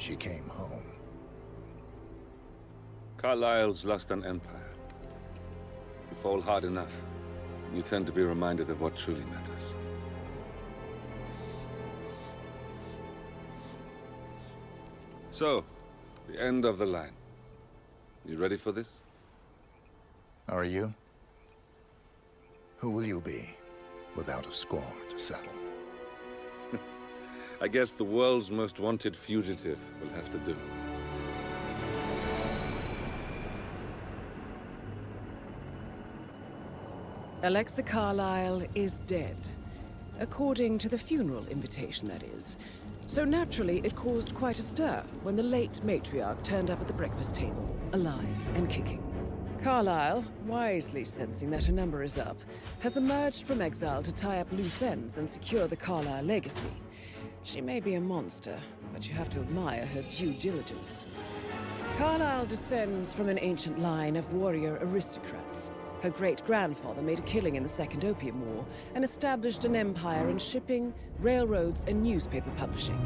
she came home. Carlyle's lost an empire. You fall hard enough, you tend to be reminded of what truly matters. So, the end of the line. You ready for this? Are you? Who will you be, without a score to settle? I guess the world's most wanted fugitive will have to do. Alexa Carlyle is dead. According to the funeral invitation, that is. So naturally, it caused quite a stir when the late matriarch turned up at the breakfast table, alive and kicking. Carlyle, wisely sensing that her number is up, has emerged from exile to tie up loose ends and secure the Carlyle legacy. She may be a monster, but you have to admire her due diligence. Carlyle descends from an ancient line of warrior aristocrats. Her great-grandfather made a killing in the Second Opium War and established an empire in shipping, railroads, and newspaper publishing.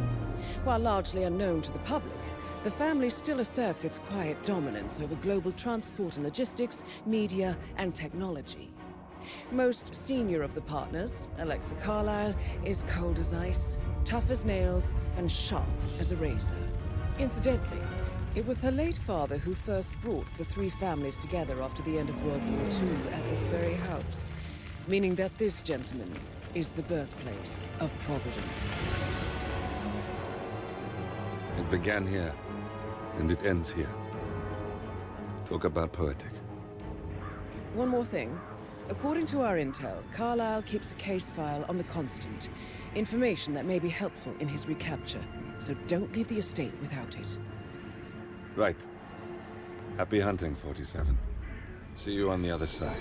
While largely unknown to the public, the family still asserts its quiet dominance over global transport and logistics, media, and technology. Most senior of the partners, Alexa Carlyle, is cold as ice, tough as nails, and sharp as a razor. Incidentally, it was her late father who first brought the three families together after the end of World War II at this very house, meaning that this gentleman is the birthplace of Providence. It began here, and it ends here. Talk about poetic. One more thing. According to our intel, Carlyle keeps a case file on the Constant. Information that may be helpful in his recapture, so don't leave the estate without it. Right. Happy hunting, 47. See you on the other side.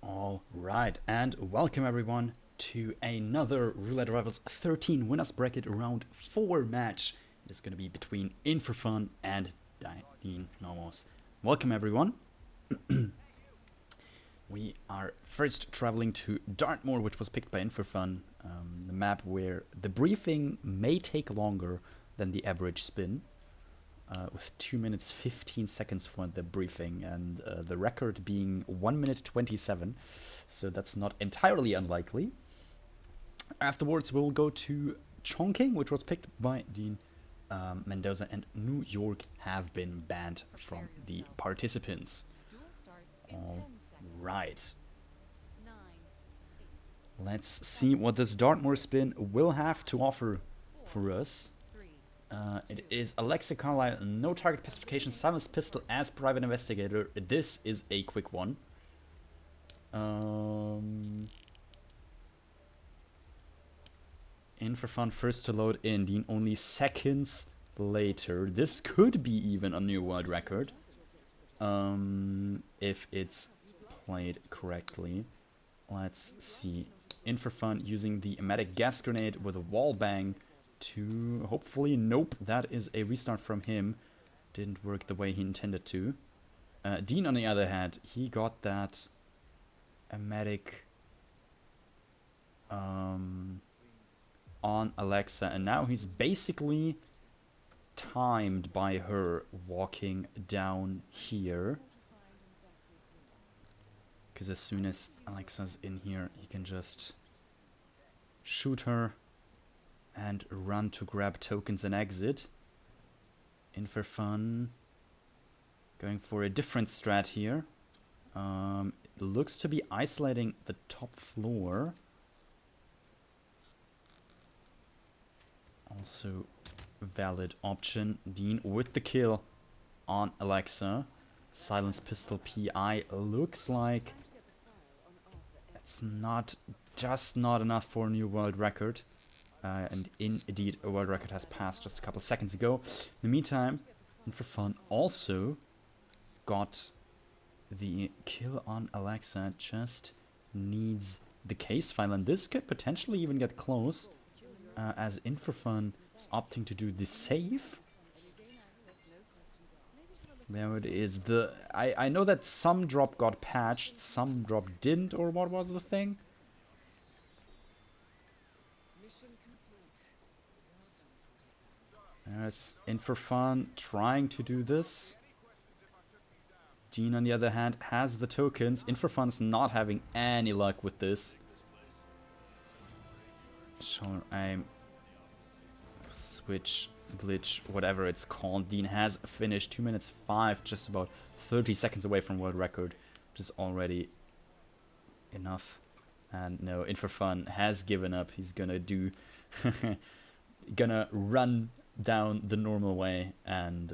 All right, and welcome everyone to another Roulette Rivals 13 Winners Bracket Round 4 match. It is going to be between In4Fun and Dein, Nomos. Welcome everyone. We are first traveling to Dartmoor, which was picked by In4Fun, the map where the briefing may take longer than the average spin, with 2 minutes 15 seconds for the briefing, and the record being 1 minute 27, so that's not entirely unlikely. Afterwards, we'll go to Chongqing, which was picked by Dein. Mendoza and New York have been banned from the participants. All right. Let's see what this Dartmoor spin will have to offer for us. It is Alexa Carlyle, no target pacification, silence pistol as private investigator. This is a quick one. In4Fun first to load in, Dein only seconds later. This could be even a new world record, if it's played correctly. Let's see. In4Fun using the emetic gas grenade with a wall bang to hopefully, nope, that is a restart from him. Didn't work the way he intended to. Dein, on the other hand, he got that emetic on Alexa, and now he's basically timed by her walking down here, because as soon as Alexa's in here, he can just shoot her and run to grab tokens and exit. In4Fun going for a different strat here. It looks to be isolating the top floor. Also valid option. Dein with the kill on Alexa. Silence pistol PI looks like it's not enough for a new world record. And indeed a world record has passed just a couple seconds ago. In the meantime, In4Fun also got the kill on Alexa. Just needs the case file, and this could potentially even get close, as In4Fun is opting to do the save. There it is. I know that some drop got patched, some drop didn't, or what was the thing? There's In4Fun trying to do this. Dein, on the other hand, has the tokens. In4Fun's not having any luck with this. Sure, aim, switch, glitch, whatever it's called. Dein has finished 2 minutes 5, just about 30 seconds away from world record, which is already enough. And no, In4Fun has given up. He's gonna do, gonna run down the normal way and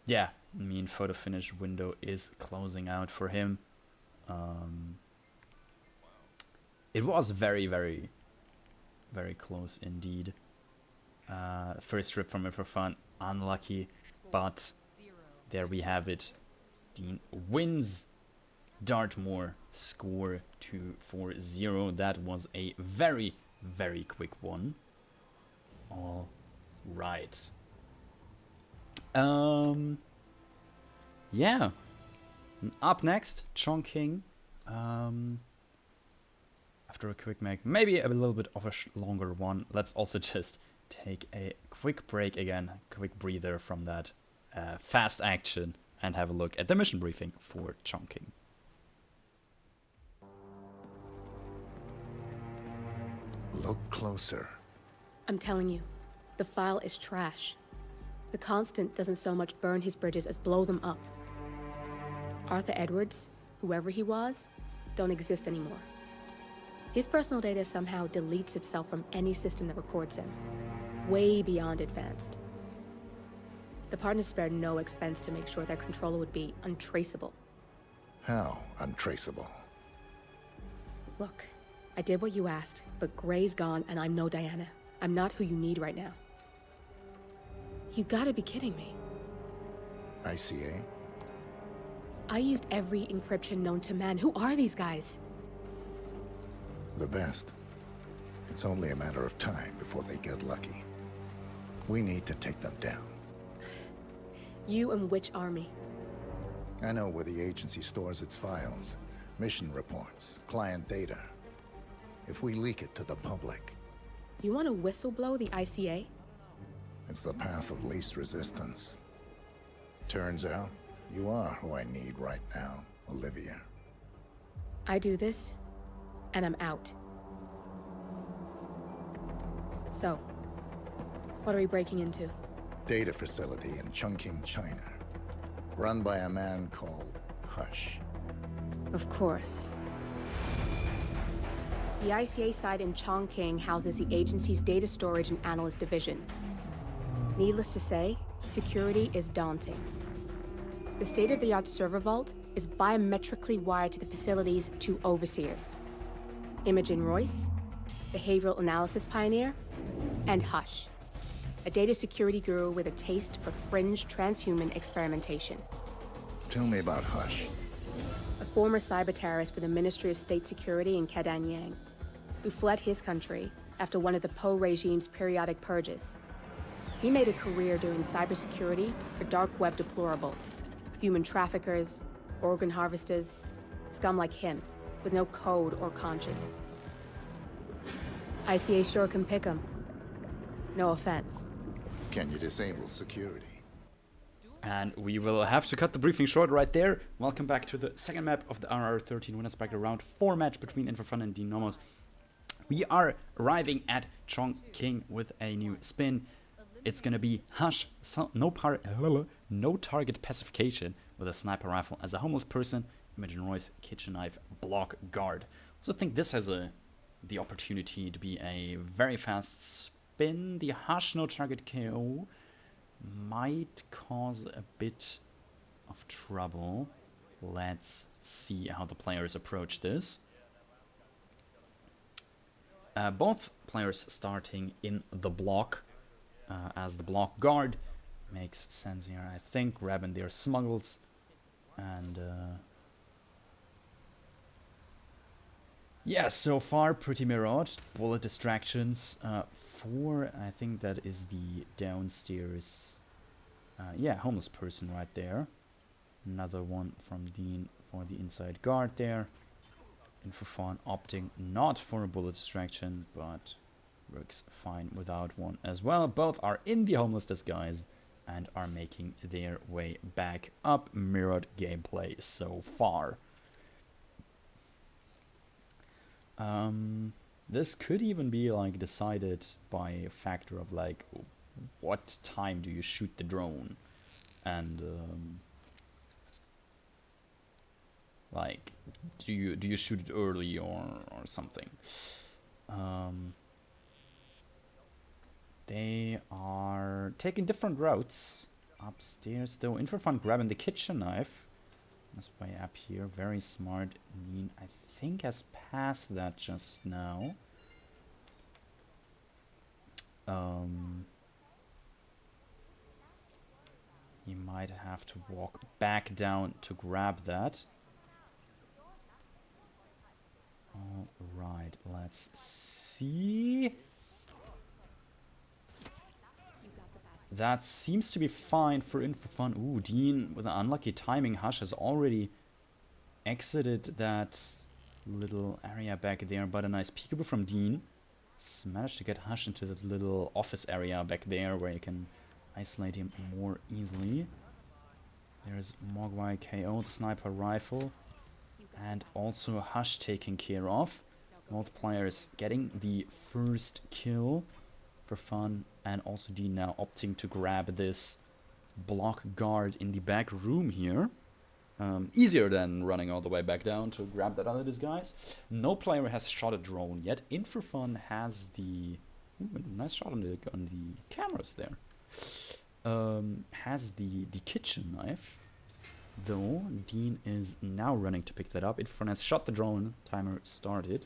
yeah, I mean, photo finish window is closing out for him. It was very, very, very close indeed. First trip from In4Fun, unlucky, but there we have it. Dein wins Dartmoor, score 2-4-0. That was a very, very quick one. All right. Yeah. Up next, Chongqing. After a quick make, maybe a little bit of a longer one. Let's also just take a quick break again, quick breather from that fast action, and have a look at the mission briefing for Chongqing. Look closer. I'm telling you, the file is trash. The Constant doesn't so much burn his bridges as blow them up. Arthur Edwards, whoever he was, don't exist anymore. His personal data somehow deletes itself from any system that records him. Way beyond advanced. The partners spared no expense to make sure their controller would be untraceable. How untraceable? Look, I did what you asked, but Gray's gone and I'm no Diana. I'm not who you need right now. You gotta be kidding me. ICA? I used every encryption known to man. Who are these guys? The best. It's only a matter of time before they get lucky. We need to take them down. You and which army? I know where the agency stores its files, mission reports, client data. If we leak it to the public, You want to whistleblow the ICA? it's the path of least resistance. Turns out, you are who I need right now, Olivia. I do this, and I'm out. So, what are we breaking into? Data facility in Chongqing, China. Run by a man called Hush. Of course. The ICA site in Chongqing houses the agency's data storage and analyst division. Needless to say, security is daunting. The state-of-the-art server vault is biometrically wired to the facility's 2 overseers. Imogen Royce, behavioral analysis pioneer, and Hush, a data security guru with a taste for fringe transhuman experimentation. Tell me about Hush. A former cyber terrorist with the Ministry of State Security in Kedanyang, who fled his country after one of the Po regime's periodic purges. He made a career doing cybersecurity for dark web deplorables, human traffickers, organ harvesters, scum like him, with no code or conscience. ICA sure can pick 'em. No offense. Can you disable security? And we will have to cut the briefing short right there. Welcome back to the second map of the RR13 Winners Bracket Round 4 match between In4Fun and Dein Nomos. We are arriving at Chongqing with a new spin. It's gonna be Hush, so no target pacification with a sniper rifle as a homeless person, Imogen Royce, kitchen knife, block guard. Also think this has the opportunity to be a very fast spin. The Hush no target KO might cause a bit of trouble. Let's see how the players approach this. Both players starting in the block as the block guard. Makes sense here, I think. Grabbing their smuggles and yeah, so far pretty mirrored. Bullet distractions. 4, I think that is the downstairs. Yeah, homeless person right there. Another one from Dein for the inside guard there. In4Fun opting not for a bullet distraction, but works fine without one as well. Both are in the homeless disguise and are making their way back up. Mirrored gameplay so far. This could even be like decided by a factor of like what time do you shoot the drone, and like do you shoot it early or something. They are taking different routes upstairs though. In4Fun grabbing the kitchen knife. This way up here, very smart. Dein, I think, has passed that just now. You might have to walk back down to grab that. Alright, let's see. That seems to be fine for In4Fun. Ooh, Dein, with an unlucky timing, Hush has already exited that little area back there, but a nice peekaboo from Dein. Managed to get Hush into the little office area back there where you can isolate him more easily. There's Mogwai KO'd, sniper rifle, and also Hush taken care of. Both players getting the first kill for fun, and also Dein now opting to grab this block guard in the back room here. Easier than running all the way back down to grab that other disguise. No player has shot a drone yet. In4Fun has the... Ooh, nice shot on the cameras there. Has the kitchen knife, though Dein is now running to pick that up. In4Fun has shot the drone. Timer started.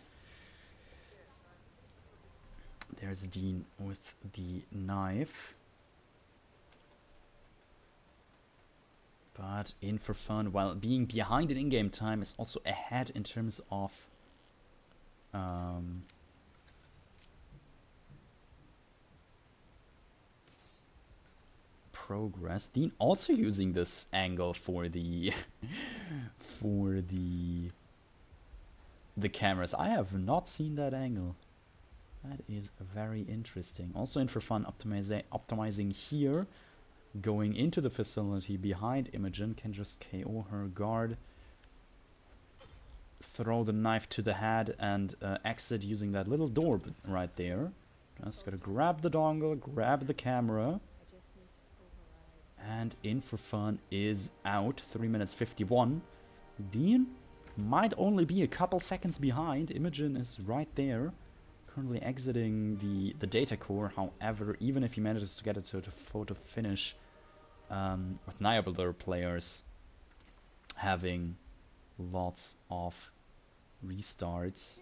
There's Dein with the knife. But In4Fun, while being behind in in-game time, is also ahead in terms of progress. Dein also using this angle for the the cameras. I have not seen that angle. That is very interesting. Also In4Fun optimizing here. Going into the facility behind Imogen, can just KO her guard. Throw the knife to the head and exit using that little door right there. Just gotta grab the dongle, grab the camera. And In4Fun is out. 3 minutes 51. Dein might only be a couple seconds behind. Imogen is right there. Currently exiting the data core. However, even if he manages to get it to photo finish, with other players having lots of restarts,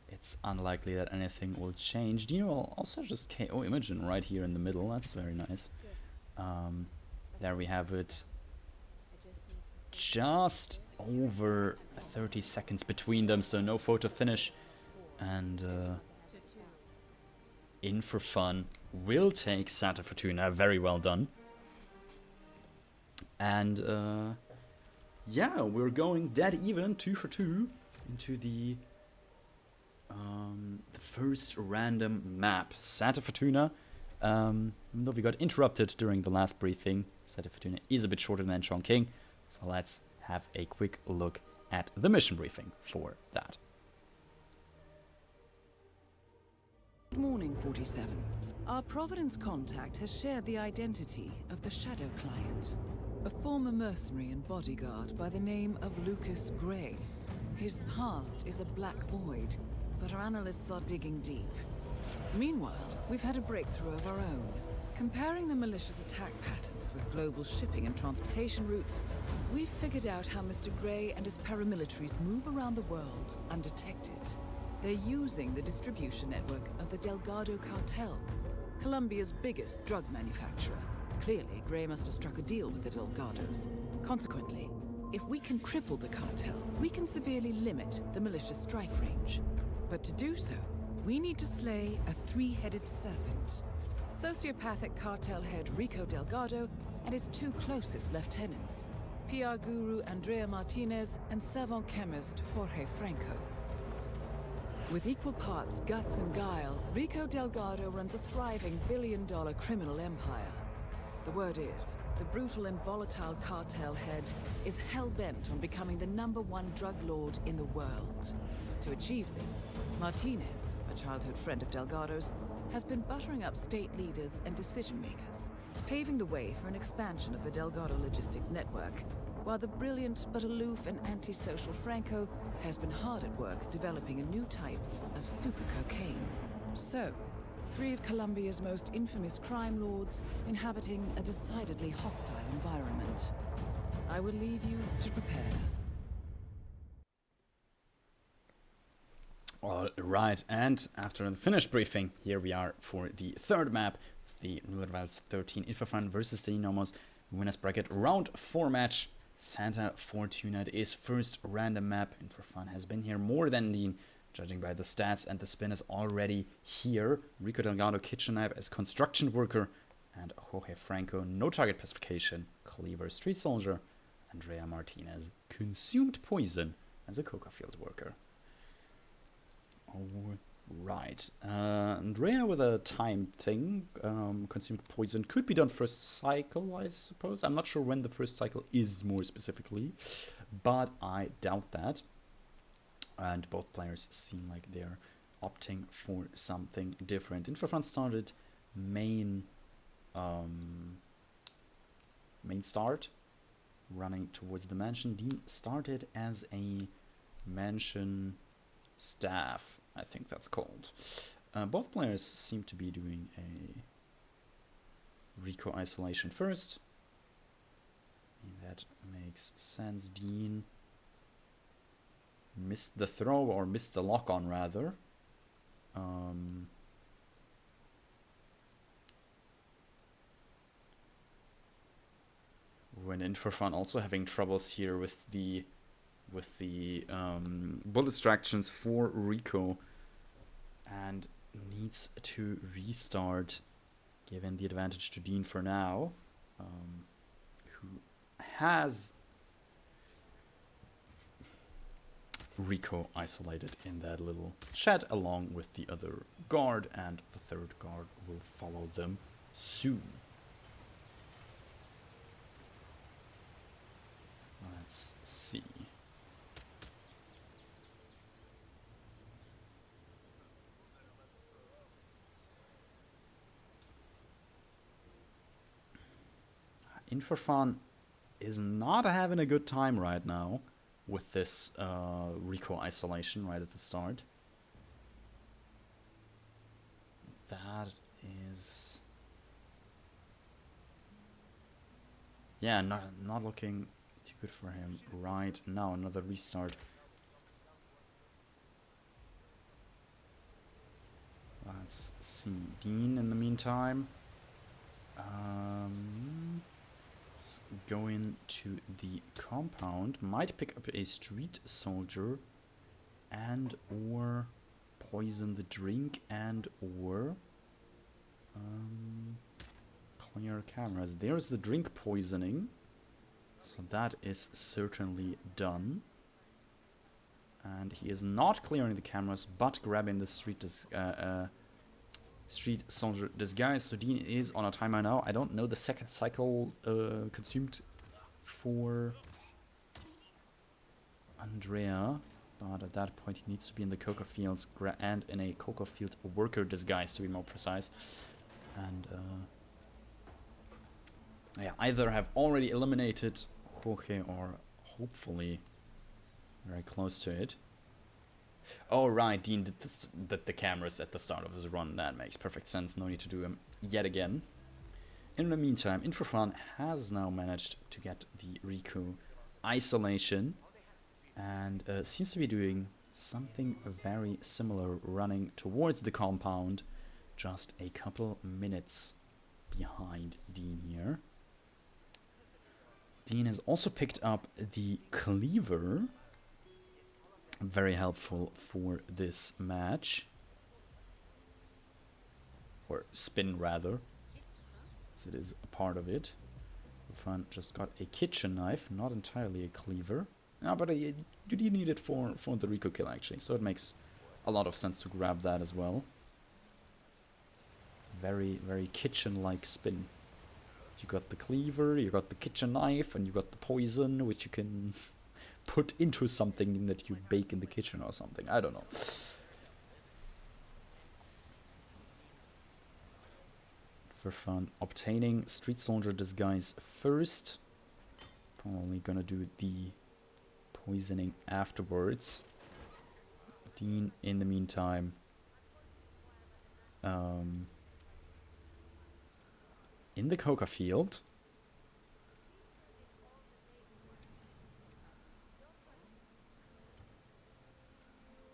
it's unlikely that anything will change. Dein will also just KO Imogen right here in the middle. That's very nice. There we have it. Just over 30 seconds between them, so no photo finish. And In4Fun will take Santa Fortuna. Very well done. And yeah, we're going dead even, 2 for 2, into the first random map. Santa Fortuna. Even though we got interrupted during the last briefing, Santa Fortuna is a bit shorter than Chongqing. So let's have a quick look at the mission briefing for that. Good morning, 47. Our Providence contact has shared the identity of the Shadow Client, a former mercenary and bodyguard by the name of Lucas Gray. His past is a black void, but our analysts are digging deep. Meanwhile, we've had a breakthrough of our own. Comparing the militia's attack patterns with global shipping and transportation routes, we've figured out how Mr. Gray and his paramilitaries move around the world undetected. They're using the distribution network of the Delgado Cartel, Colombia's biggest drug manufacturer. Clearly, Gray must have struck a deal with the Delgados. Consequently, if we can cripple the cartel, we can severely limit the militia's strike range. But to do so, we need to slay a three-headed serpent. Sociopathic cartel head Rico Delgado and his two closest lieutenants. PR guru Andrea Martinez, and savant chemist Jorge Franco. With equal parts guts and guile, Rico Delgado runs a thriving billion-dollar criminal empire. The word is, the brutal and volatile cartel head is hell-bent on becoming the #1 drug lord in the world. To achieve this, Martinez, a childhood friend of Delgado's, has been buttering up state leaders and decision-makers, paving the way for an expansion of the Delgado logistics network, while the brilliant but aloof and antisocial Franco has been hard at work developing a new type of super cocaine. So, 3 of Colombia's most infamous crime lords inhabiting a decidedly hostile environment. I will leave you to prepare. Alright, and after the finished briefing, here we are for the third map, the Roulette 13 In4Fun versus the Nomos winners bracket round 4 match. Santa Fortuna is first random map. In4Fun has been here more than Dein, judging by the stats and the spinners already here. Rico Delgado kitchen knife as construction worker, and Jorge Franco no target pacification, cleaver street soldier, Andrea Martinez consumed poison as a coca field worker. Right, Andrea with a time thing, consumed poison could be done first cycle, I suppose. I'm not sure when the first cycle is more specifically, but I doubt that. And both players seem like they're opting for something different. In4Fun started main start, running towards the mansion. Dein started as a mansion staff, I think that's called. Both players seem to be doing a Rico isolation first. That makes sense. Dein missed the throw, or missed the lock on rather. When In4Fun also having troubles here with the bullet distractions for Rico, and needs to restart, given the advantage to Dein for now, who has Rico isolated in that little shed along with the other guard, and the third guard will follow them soon. Let's see. In4Fun is not having a good time right now with this Rico isolation right at the start. That is, yeah, not looking too good for him right now. Another restart. Let's see. Dein in the meantime. Going to the compound, might pick up a street soldier and or poison the drink and or clear cameras. There's the drink poisoning, so that is certainly done. And he is not clearing the cameras, but grabbing the street soldier disguise. So Dein is on a timer now. I don't know the second cycle consumed for Andrea, but at that point he needs to be in the coca fields and in a coca field worker disguise, to be more precise. And yeah, either have already eliminated Jorge or hopefully very close to it. Oh right, Dein did the cameras at the start of his run. That makes perfect sense. No need to do them yet again. In the meantime, In4Fun has now managed to get the Rico isolation, and seems to be doing something very similar, running towards the compound, just a couple minutes behind Dein here. Dein has also picked up the cleaver, very helpful for this match, or spin rather, as it is a part of it. In4Fun just got a kitchen knife, not entirely a cleaver. No, but you need it for the Rico kill actually, so it makes a lot of sense to grab that as well. Very, very kitchen-like spin. You got the cleaver, you got the kitchen knife, and you got the poison, which you can put into something that you bake in the kitchen or something. I don't know. In4Fun, obtaining Street Soldier disguise first. Probably gonna do the poisoning afterwards. Dein, in the meantime, in the coca field.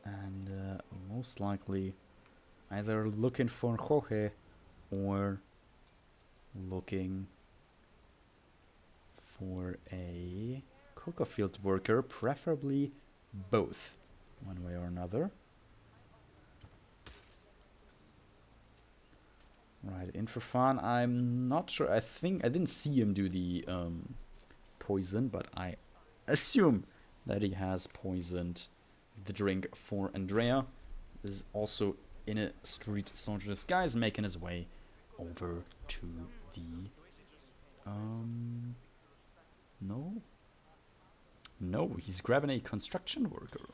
And most likely either looking for Jorge or looking for a coca field worker, preferably both, one way or another. Right, In4Fun, I'm not sure. I think I didn't see him do the poison, but I assume that he has poisoned the drink for Andrea. This is also in a street soldier disguise, making his way over to the no, he's grabbing a construction worker.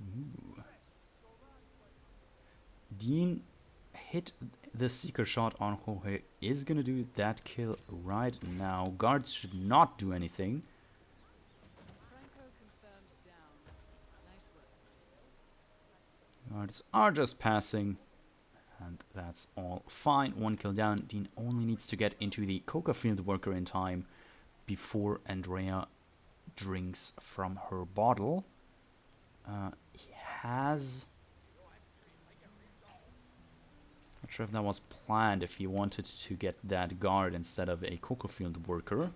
Ooh. Dein hit the seeker shot on Jorge, is gonna do that kill right now. Guards should not do anything. Guards are just passing, and that's all fine. One kill down. Dein only needs to get into the coca field worker in time before Andrea drinks from her bottle. He has... Not sure if that was planned, if he wanted to get that guard instead of a coca field worker.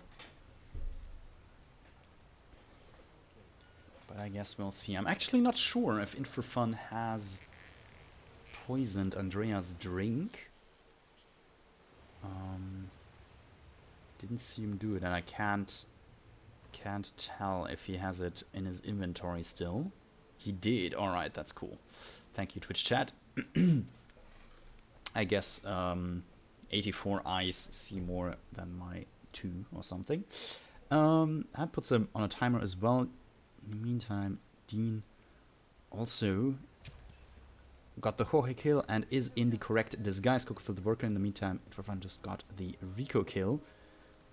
But I guess we'll see. I'm actually not sure if In4Fun has poisoned Andrea's drink. Didn't see him do it, and I can't tell if he has it in his inventory still. He did. Alright, that's cool. Thank you, Twitch chat. I guess 84 eyes see more than my 2 or something. That puts him on a timer as well. In the meantime, Dein also got the Jorge kill and is in the correct disguise. Coca for the worker. In the meantime, In4Fun just got the Rico kill.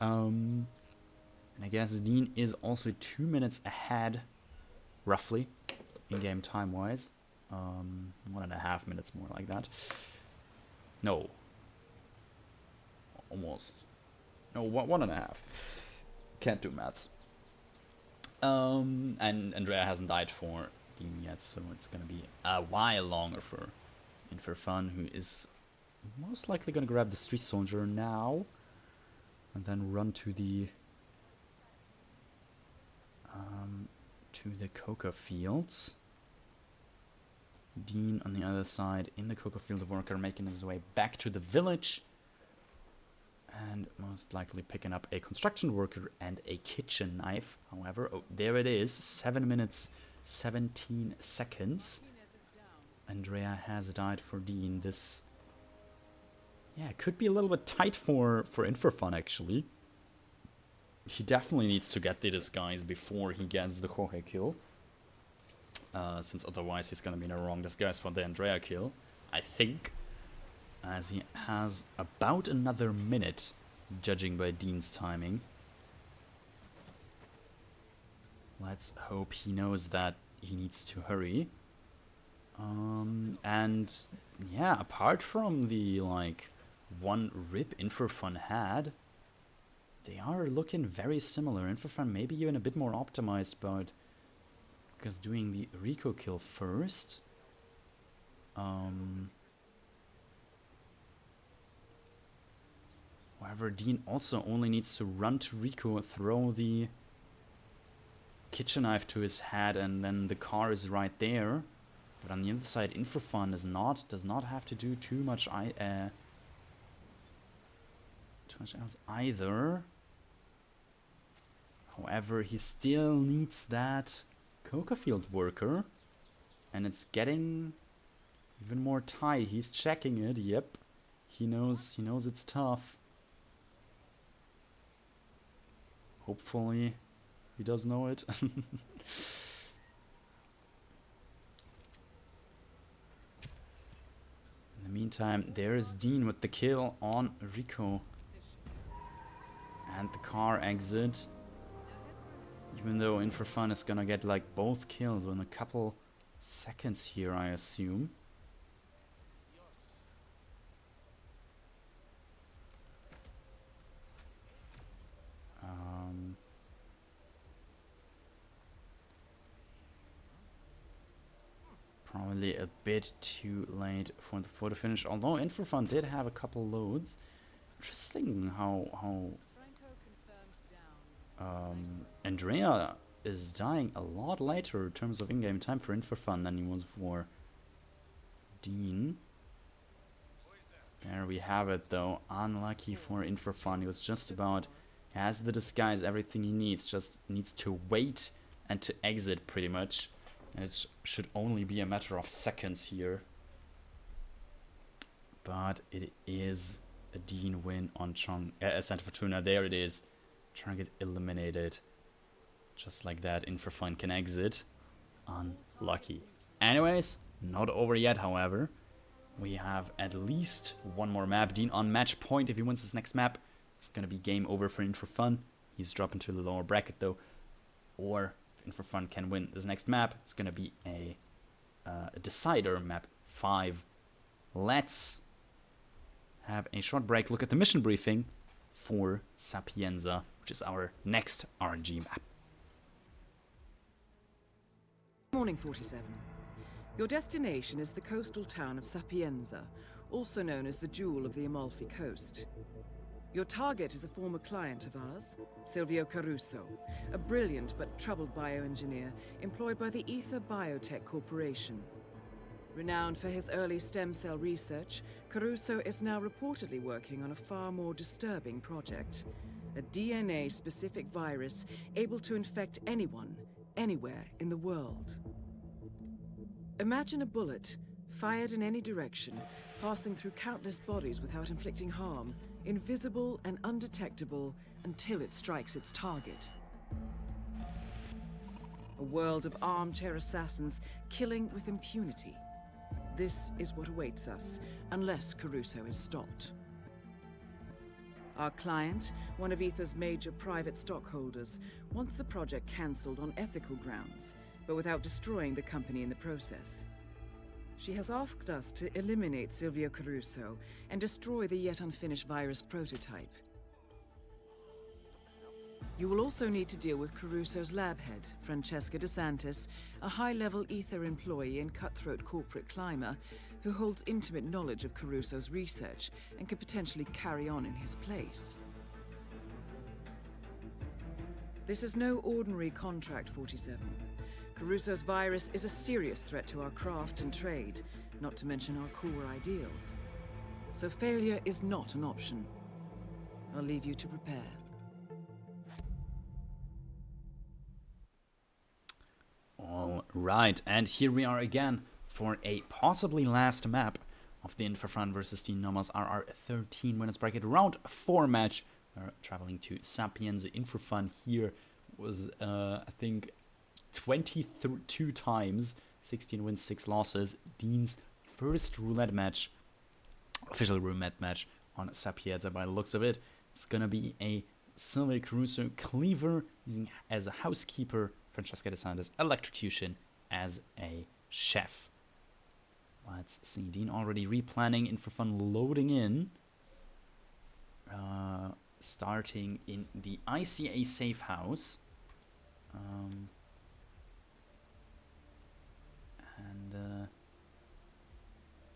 And I guess Dein is also 2 minutes ahead, roughly, in-game time-wise. 1.5 minutes more like that. No. Almost. No, 1.5. Can't do maths. And Andrea hasn't died for Dein yet, so it's gonna be a while longer for In4Fun, who is most likely gonna grab the street soldier now, and then run to the coca fields. Dein on the other side in the coca field worker, making his way back to the village, and most likely picking up a construction worker and a kitchen knife. However, oh, there it is, 7 minutes 17 seconds. Andrea has died for Dein. This, yeah, could be a little bit tight for In4Fun actually. He definitely needs to get the disguise before he gets the Jorge kill. Since otherwise he's gonna be in a wrong disguise for the Andrea kill, I think. As he has about another minute, judging by Dein's timing. Let's hope he knows that he needs to hurry. And yeah, apart from the like one rip In4Fun had, they are looking very similar. In4Fun maybe even a bit more optimized, but because doing the Rico kill first. However, Dein also only needs to run to Rico, throw the kitchen knife to his head, and then the car is right there. But on the other side, In4Fun does not have to do too much else either. However, he still needs that coca field worker, and it's getting even more tight. He's checking it. Yep, he knows it's tough. Hopefully, he does know it. In the meantime, there is Dein with the kill on Rico. And the car exit. Even though In4Fun is gonna get like both kills in a couple seconds here, I assume. Probably a bit too late for the photo finish, although In4Fun did have a couple loads. Interesting how Andrea is dying a lot later in terms of in-game time for In4Fun than he was for Dein. There we have it though. Unlucky for In4Fun. He was just about, has the disguise, everything he needs, just needs to wait and to exit pretty much. And it should only be a matter of seconds here. But it is a Dein win on Santa Fortuna. There it is. Target eliminated. Just like that, In4Fun can exit. Unlucky. Anyways, not over yet, however. We have at least one more map. Dein on match point. If he wins this next map, it's gonna be game over for In4Fun. He's dropping to the lower bracket though. Or if In4Fun can win this next map, it's gonna be a decider, map 5. Let's have a short break, look at the mission briefing for Sapienza, which is our next RNG map. Morning, 47. Your destination is the coastal town of Sapienza, also known as the Jewel of the Amalfi Coast. Your target is a former client of ours, Silvio Caruso, a brilliant but troubled bioengineer employed by the Ether Biotech Corporation. Renowned for his early stem cell research, Caruso is now reportedly working on a far more disturbing project. A DNA-specific virus able to infect anyone, anywhere in the world. Imagine a bullet, fired in any direction, passing through countless bodies without inflicting harm, invisible and undetectable until it strikes its target. A world of armchair assassins killing with impunity. This is what awaits us, unless Caruso is stopped. Our client, one of Ether's major private stockholders, wants the project cancelled on ethical grounds, but without destroying the company in the process. She has asked us to eliminate Silvio Caruso and destroy the yet unfinished virus prototype. You will also need to deal with Caruso's lab head, Francesca DeSantis, a high-level Ether employee and cutthroat corporate climber who holds intimate knowledge of Caruso's research and could potentially carry on in his place. This is no ordinary contract, 47. Caruso's virus is a serious threat to our craft and trade, not to mention our core ideals. So failure is not an option. I'll leave you to prepare. All right, and here we are again for a possibly last map of the In4Fun versus Dein Nomos RR13 winners bracket round 4 match. We're traveling to Sapienza. In4Fun here was, I think, 22 times, 16 wins, 6 losses. Dein's first roulette match, official roulette match on Sapienza by the looks of it. It's gonna be a Silvio Caruso cleaver using as a housekeeper, Francesca DeSantis electrocution as a chef. Let's see, Dein already replanning, In4Fun loading in. Starting in the ICA safe house.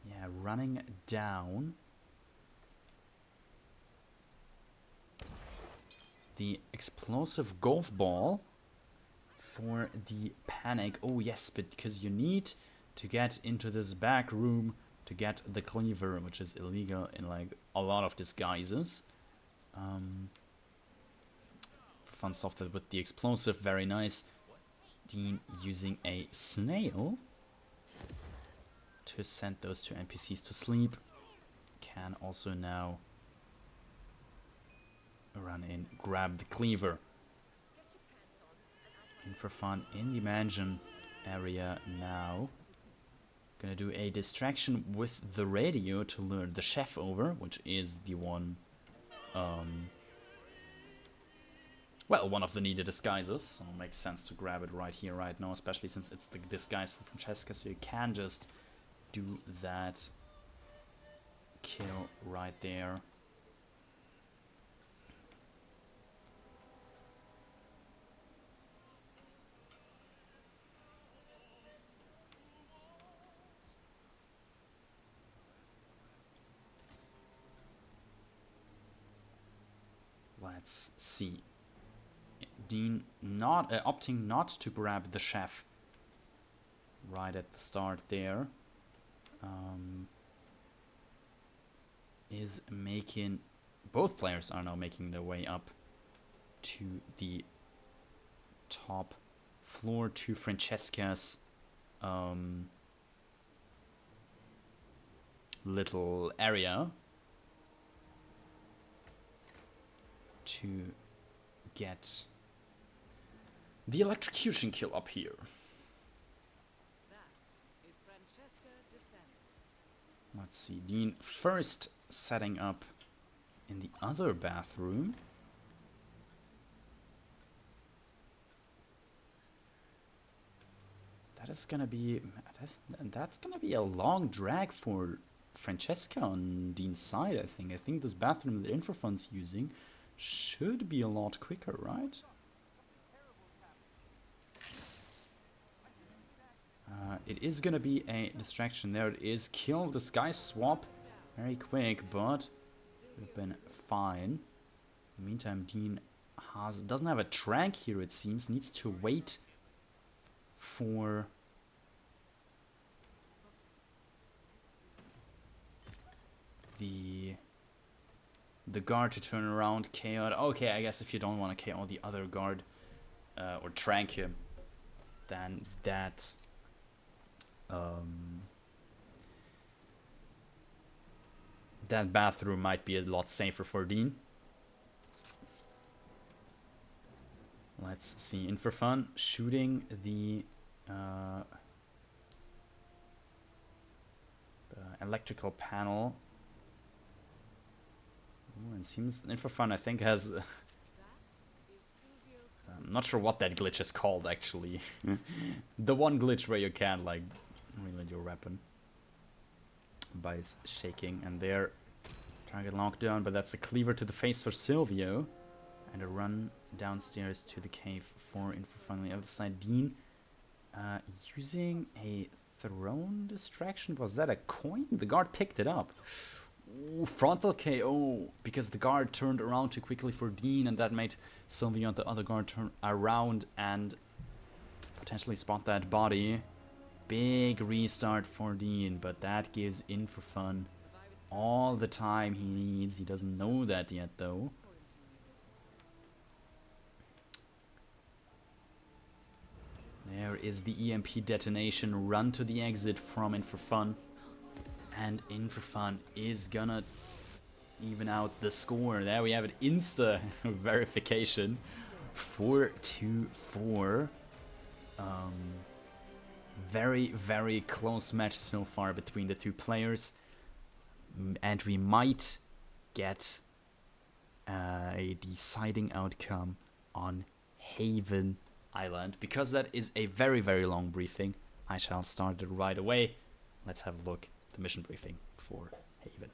Yeah, running down the explosive golf ball for the panic. Oh yes, but because you need to get into this back room to get the cleaver, which is illegal in like a lot of disguises. Fun software with the explosive, very nice. Dean using a snail to send those two NPCs to sleep. Can also now run in, grab the cleaver. In4Fun in the mansion area now. Gonna do a distraction with the radio to lure the chef over, which is the one, well, one of the needed disguises, so it makes sense to grab it right here, right now, especially since it's the disguise for Francesca, so you can just do that kill right there. Let's see. Dean not opting not to grab the chef right at the start there. Is making, both players are now making their way up to the top floor to Francesca's little area to get the electrocution kill up here. Let's see, Dean first setting up in the other bathroom. That's gonna be a long drag for Francesca on Dean's side, I think. I think this bathroom that In4Fun's using should be a lot quicker, right? It is gonna be a distraction. There it is. Kill this guy, swap very quick, but would have been fine. In the meantime, Dean doesn't have a track here, it seems. Needs to wait for the guard to turn around, KO. Okay, I guess if you don't want to KO the other guard or trank him, then that that bathroom might be a lot safer for Dean. Let's see, In4Fun shooting the electrical panel. Ooh, and seems In4Fun, I think, has I'm not sure what that glitch is called, actually. The one glitch where you can, like, reload your weapon by shaking, and there, target locked down, but that's a cleaver to the face for Silvio, and a run downstairs to the cave for In4Fun. On the other side, Dean using a thrown distraction. Was that a coin? The guard picked it up. Ooh, frontal KO, because the guard turned around too quickly for Dean, and that made Silvio and the other guard turn around and potentially spot that body. Big restart for Dean, but that gives In4Fun all the time he needs. He doesn't know that yet, though. There is the EMP detonation. Run to the exit from In4Fun. And In4Fun is gonna even out the score. There we have it, insta verification. 4-4. Very, very close match so far between the two players. And we might get a deciding outcome on Haven Island. Because that is a very, very long briefing, I shall start it right away. Let's have a look at the mission briefing for Haven.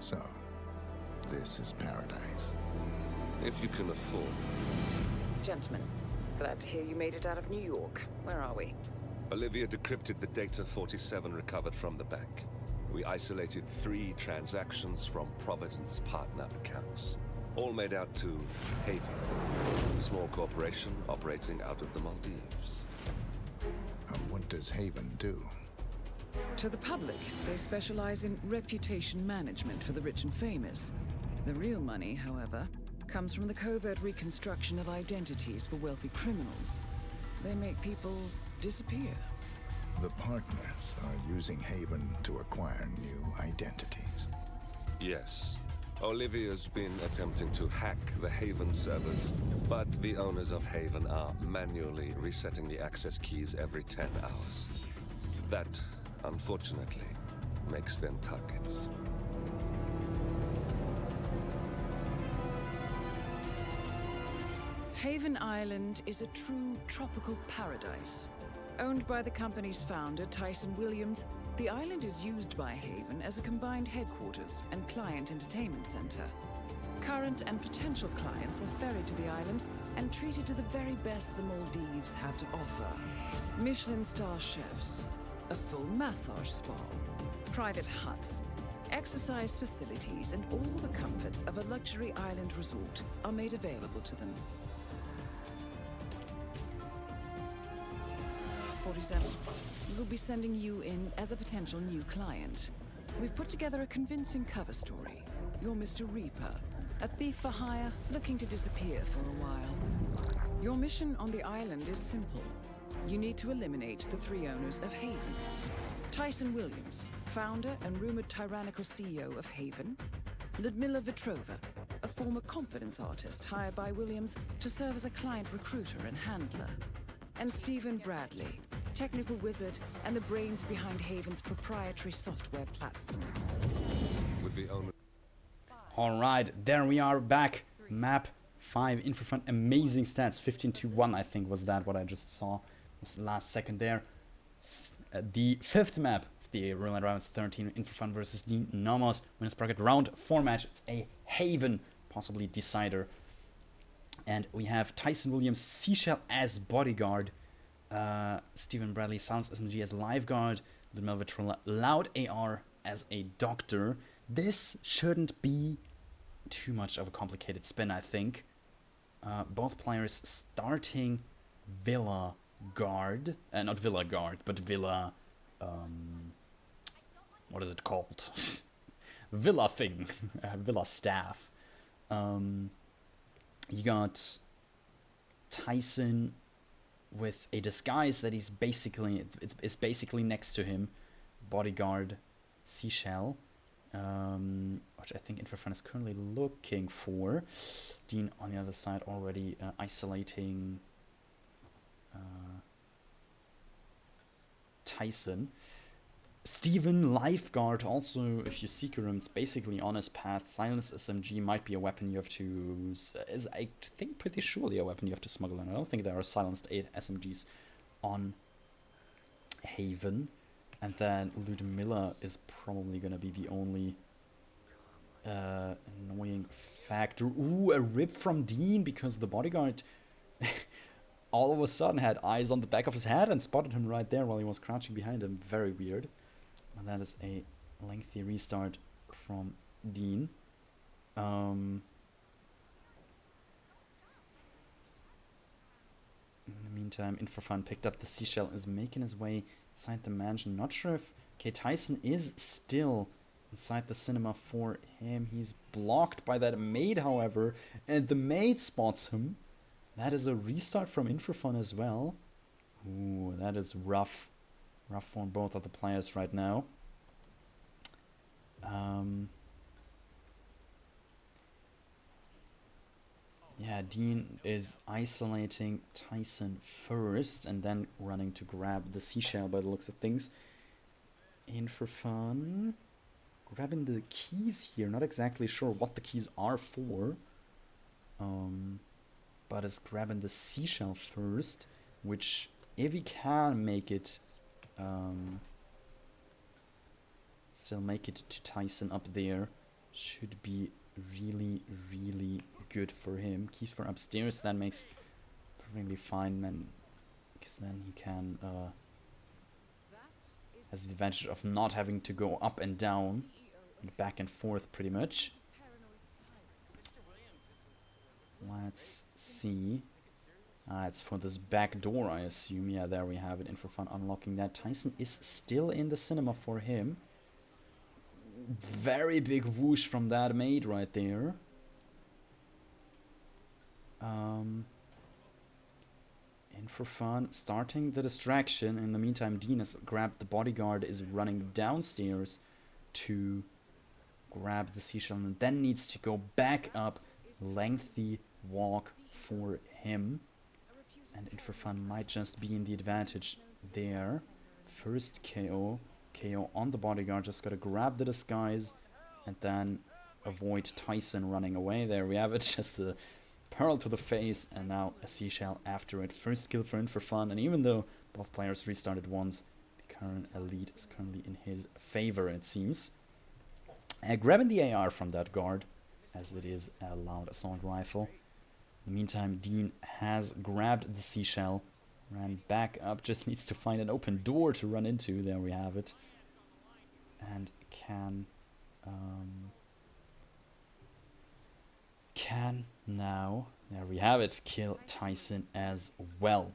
So, this is paradise. If you can afford. Gentlemen, glad to hear you made it out of New York. Where are we? Olivia decrypted the data 47 recovered from the bank. We isolated 3 transactions from Providence partner accounts, all made out to Haven, a small corporation operating out of the Maldives. And what does Haven do? To the public, they specialize in reputation management for the rich and famous. The real money, however, comes from the covert reconstruction of identities for wealthy criminals. They make people disappear. The partners are using Haven to acquire new identities. Yes. Olivia's been attempting to hack the Haven servers, but the owners of Haven are manually resetting the access keys every 10 hours. That, unfortunately, makes them targets. Haven Island is a true tropical paradise. Owned by the company's founder, Tyson Williams, the island is used by Haven as a combined headquarters and client entertainment center. Current and potential clients are ferried to the island and treated to the very best the Maldives have to offer. Michelin star chefs, a full massage spa, private huts, exercise facilities, and all the comforts of a luxury island resort are made available to them. 47. We'll be sending you in as a potential new client. We've put together a convincing cover story. You're Mr. Reaper, a thief for hire looking to disappear for a while. Your mission on the island is simple. You need to eliminate the 3 owners of Haven. Tyson Williams, founder and rumored tyrannical CEO of Haven. Ludmila Vetrova, a former confidence artist hired by Williams to serve as a client recruiter and handler. And Stephen Bradley, technical wizard and the brains behind Haven's proprietary software platform. With the owner. Alright, there we are back. Map 5, In4Fun, amazing stats. 15-1, I think, was that what I just saw. This last second there. The 5th map of the Roulette rounds 13, In4Fun versus Dein, Nomos. Winners bracket round 4 match. It's a Haven, possibly decider. And we have Tyson Williams, Seashell as bodyguard. Stephen Bradley, Silence SMG as lifeguard. Ludmila Vetrova, Loud AR as a doctor. This shouldn't be too much of a complicated spin, I think. Both players starting Villa Guard. Not Villa Guard, but Villa... what is it called? Villa thing. Villa staff. You got Tyson with a disguise that he's basically... It's basically next to him. Bodyguard Seashell. Which I think In4Fun is currently looking for. Dein on the other side already isolating Tyson. Steven, lifeguard, also, if you seek him, it's basically on his path. Silence SMG might be a weapon you have to... is, I think, pretty surely a weapon you have to smuggle in. I don't think there are silenced 8 SMGs on Haven. And then Ludmila is probably going to be the only annoying factor. Ooh, a rip from Dein, because the bodyguard all of a sudden had eyes on the back of his head and spotted him right there while he was crouching behind him. Very weird. And that is a lengthy restart from Dein. In the meantime, In4Fun picked up the Seashell, is making his way inside the mansion. Not sure if K. Tyson is still inside the cinema for him. He's blocked by that maid, however, and the maid spots him. That is a restart from In4Fun as well. Ooh, that is rough. Rough for both of the players right now. Yeah, Dein is isolating Tyson first and then running to grab the Seashell by the looks of things. In4Fun grabbing the keys here. Not exactly sure what the keys are for. But is grabbing the Seashell first, which, if he can make it, still make it to Tyson up there, should be really, really good for him. Keys for upstairs, that makes perfectly fine, then, because then he can Has the advantage of not having to go up and down and back and forth pretty much. Let's see. It's for this back door, I assume. Yeah, there we have it. In4Fun unlocking that. Tyson is still in the cinema for him. Very big whoosh from that maid right there. In4Fun starting the distraction. In the meantime, Dein has grabbed the bodyguard, is running downstairs to grab the seashell, and then needs to go back up. Lengthy walk for him. And In4Fun might just be in the advantage there. First KO. KO on the bodyguard. Just gotta grab the disguise and then avoid Tyson running away. There we have it. Just a pearl to the face and now a seashell after it. First kill for In4Fun. And even though both players restarted once, the current lead is currently in his favor, it seems. Grabbing the AR from that guard, as it is a loud assault rifle. In the meantime, Dein has grabbed the seashell, ran back up, just needs to find an open door to run into. There we have it. And can now, there we have it, kill Tyson as well.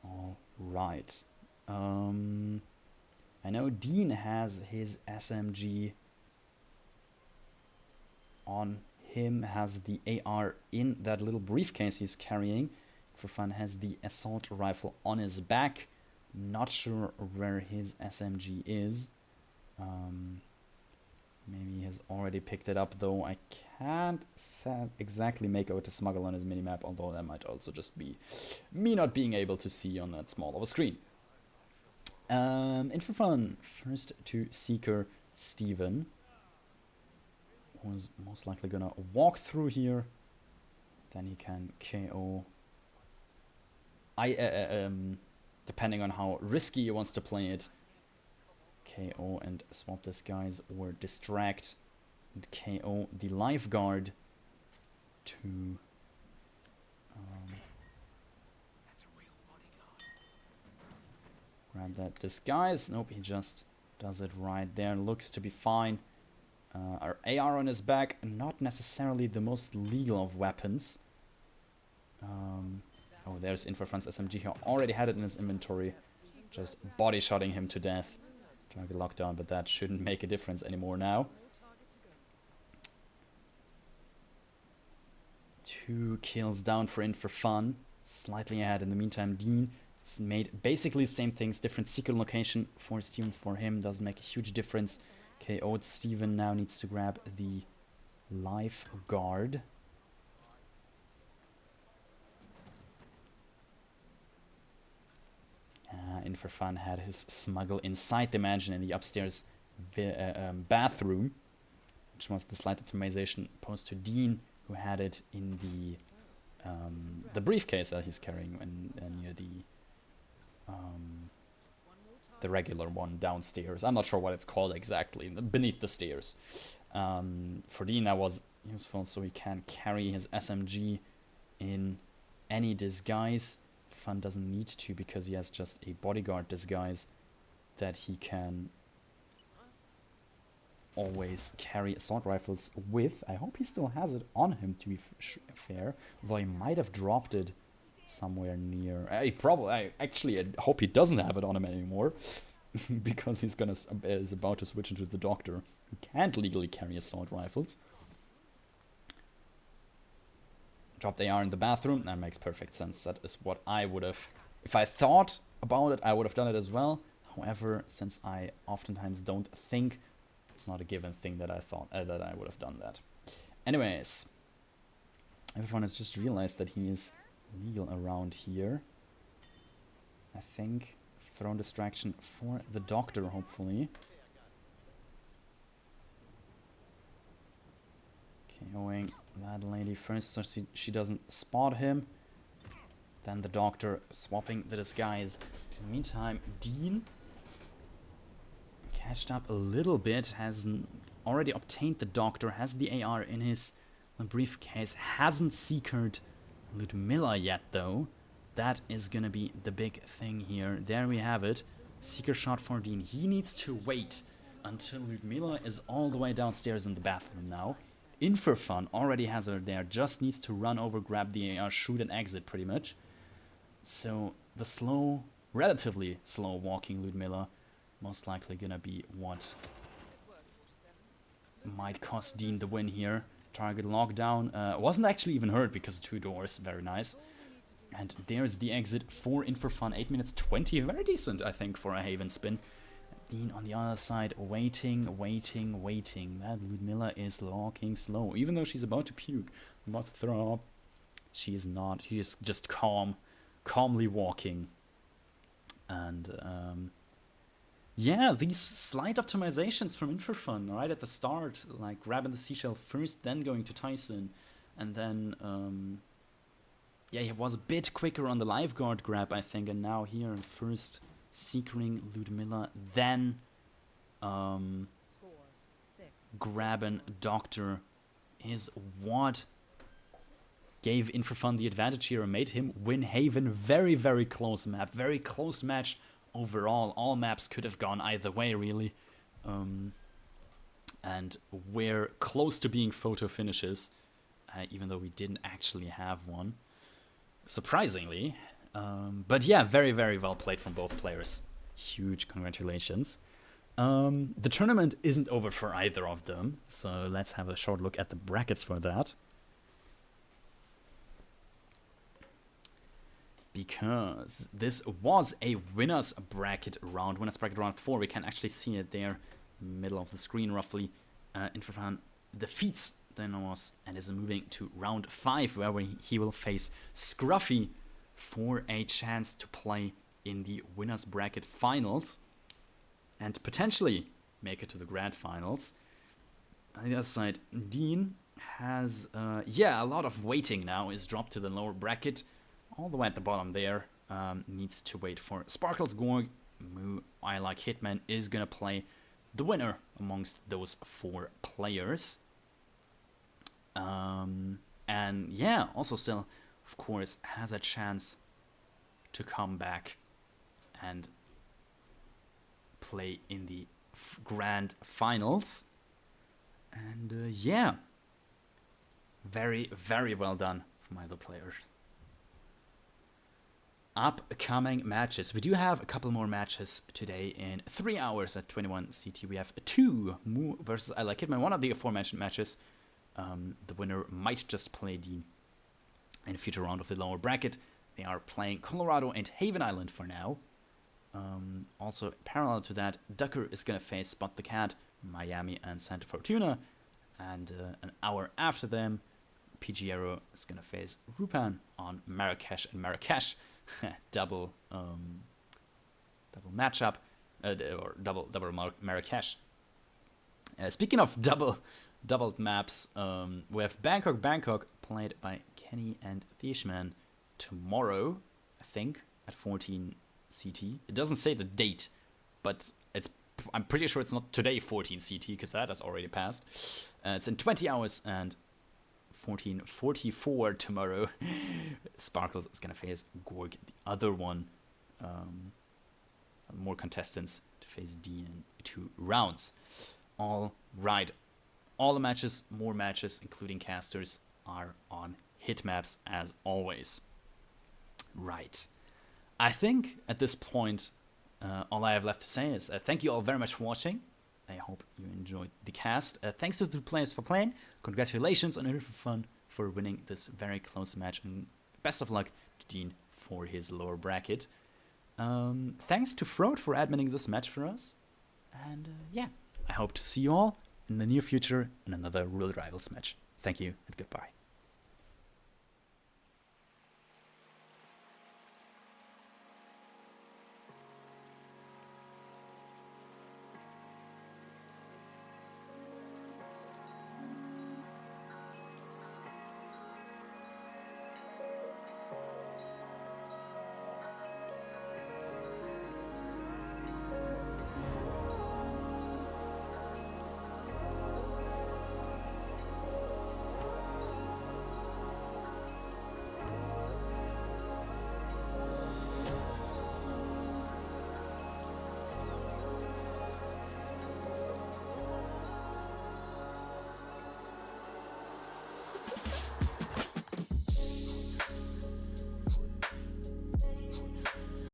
Alright. I know Dein has his SMG on him, has the AR in that little briefcase he's carrying. In4Fun has the assault rifle on his back. Not sure where his SMG is. Maybe he has already picked it up, though I can't exactly make out a smuggle on his minimap, although that might also just be me not being able to see on that small of a screen. In4Fun, first to Seeker Steven, who's most likely gonna walk through here. Then he can KO. Depending on how risky he wants to play it, KO and swap disguise or distract and KO the lifeguard to grab that disguise. Nope, he just does it right there. Looks to be fine. Our AR on his back, not necessarily the most legal of weapons. Oh, there's In4Fun's SMG. He already had it in his inventory. Just body-shotting him to death. Target lockdown, but that shouldn't make a difference anymore now. 2 kills down for In4Fun. Slightly ahead. In the meantime, Dein has made basically the same things. Different secret location for Steven, for him. Doesn't make a huge difference. KO'd Steven now needs to grab the lifeguard. In4Fun had his smuggle inside the mansion in the upstairs bathroom, which was the slight optimization opposed to Dein, who had it in the briefcase that he's carrying near the regular one downstairs. I'm not sure what it's called exactly, beneath the stairs. For Dein that was useful, so he can carry his SMG in any disguise. Fun doesn't need to, because he has just a bodyguard disguise that he can always carry assault rifles with. I hope he still has it on him, to be fair, though he might have dropped it somewhere near. I hope he doesn't have it on him anymore, because is about to switch into the doctor, who can't legally carry assault rifles. Dropped AR in the bathroom. That makes perfect sense. That is what I would have, if I thought about it, I would have done it as well. However, since I oftentimes don't think, it's not a given thing that I thought that I would have done that. Anyways, everyone has just realized that he is legal around here. I think thrown distraction for the doctor, hopefully. KOing that lady first, so she doesn't spot him. Then the doctor swapping the disguise. In the meantime, Dein catched up a little bit, has already obtained the doctor, has the AR in his briefcase, hasn't secured Ludmilla yet though. That is gonna be the big thing here. There we have it. Seeker shot for Dein. He needs to wait until Ludmilla is all the way downstairs in the bathroom now. In4Fun already has her there. Just needs to run over, grab the AR, shoot and exit pretty much. So the slow, relatively slow walking Ludmilla most likely gonna be what might cost Dein the win here. Target lockdown. Wasn't actually even hurt because of 2 doors. Very nice. And there's the exit for In4Fun. 8 minutes 20. Very decent, I think, for a Haven spin. Dein on the other side, waiting. That Ludmilla is walking slow. Even though she's about to puke, about to throw up, she is not. She is just calmly walking. And yeah, these slight optimizations from In4Fun right at the start, like grabbing the seashell first, then going to Tyson, and then yeah, he was a bit quicker on the lifeguard grab, I think, and now here first seekering Ludmilla, then grabbing Doctor is what gave In4Fun the advantage here and made him win Haven. Very, very close map, very close match overall. All maps could have gone either way, really. And we're close to being photo finishes, even though we didn't actually have one. Surprisingly. But yeah, very, very well played from both players. Huge congratulations. The tournament isn't over for either of them, so let's have a short look at the brackets for that. Because this was a winners bracket round 4. We can actually see it there, middle of the screen roughly. In4Fun defeats the Nomos and is moving to round 5, where he will face Scruffy for a chance to play in the winners bracket finals and potentially make it to the grand finals. On the other side, Dein has yeah, a lot of waiting now, is dropped to the lower bracket. All the way at the bottom there, needs to wait for Sparkles Gorg. I Like Hitman is gonna play the winner amongst those 4 players. And yeah, also still, of course, has a chance to come back and play in the grand finals. And yeah, very, very well done for my other players. Upcoming matches. We do have a couple more matches today in 3 hours at 21 CT. We have 2 Mu versus I Like Hitman. One of the aforementioned matches. The winner might just play Dein in a future round of the lower bracket. They are playing Colorado and Haven Island for now. Also, parallel to that, Ducker is going to face Spot the Cat, Miami and Santa Fortuna. And an hour after them, PGero is going to face Rupan on Marrakesh and Marrakesh. double matchup, or double Marrakesh. Speaking of doubled maps, we have Bangkok played by Kenny and Fishman tomorrow, I think, at 14 CT. It doesn't say the date, but I'm pretty sure it's not today 14 CT, because that has already passed. It's in 20 hours and 14:44 tomorrow. Sparkles is gonna face Gorg, the other one. More contestants to face Dein in 2 rounds. All right. All the matches, more matches, including casters, are on Hitmaps as always. Right. I think at this point, all I have left to say is thank you all very much for watching. I hope you enjoyed the cast. Thanks to the players for playing. Congratulations on In4Fun for winning this very close match. And best of luck to Dein for his lower bracket. Thanks to Frode for adminning this match for us. And yeah, I hope to see you all in the near future in another World Rivals match. Thank you and goodbye.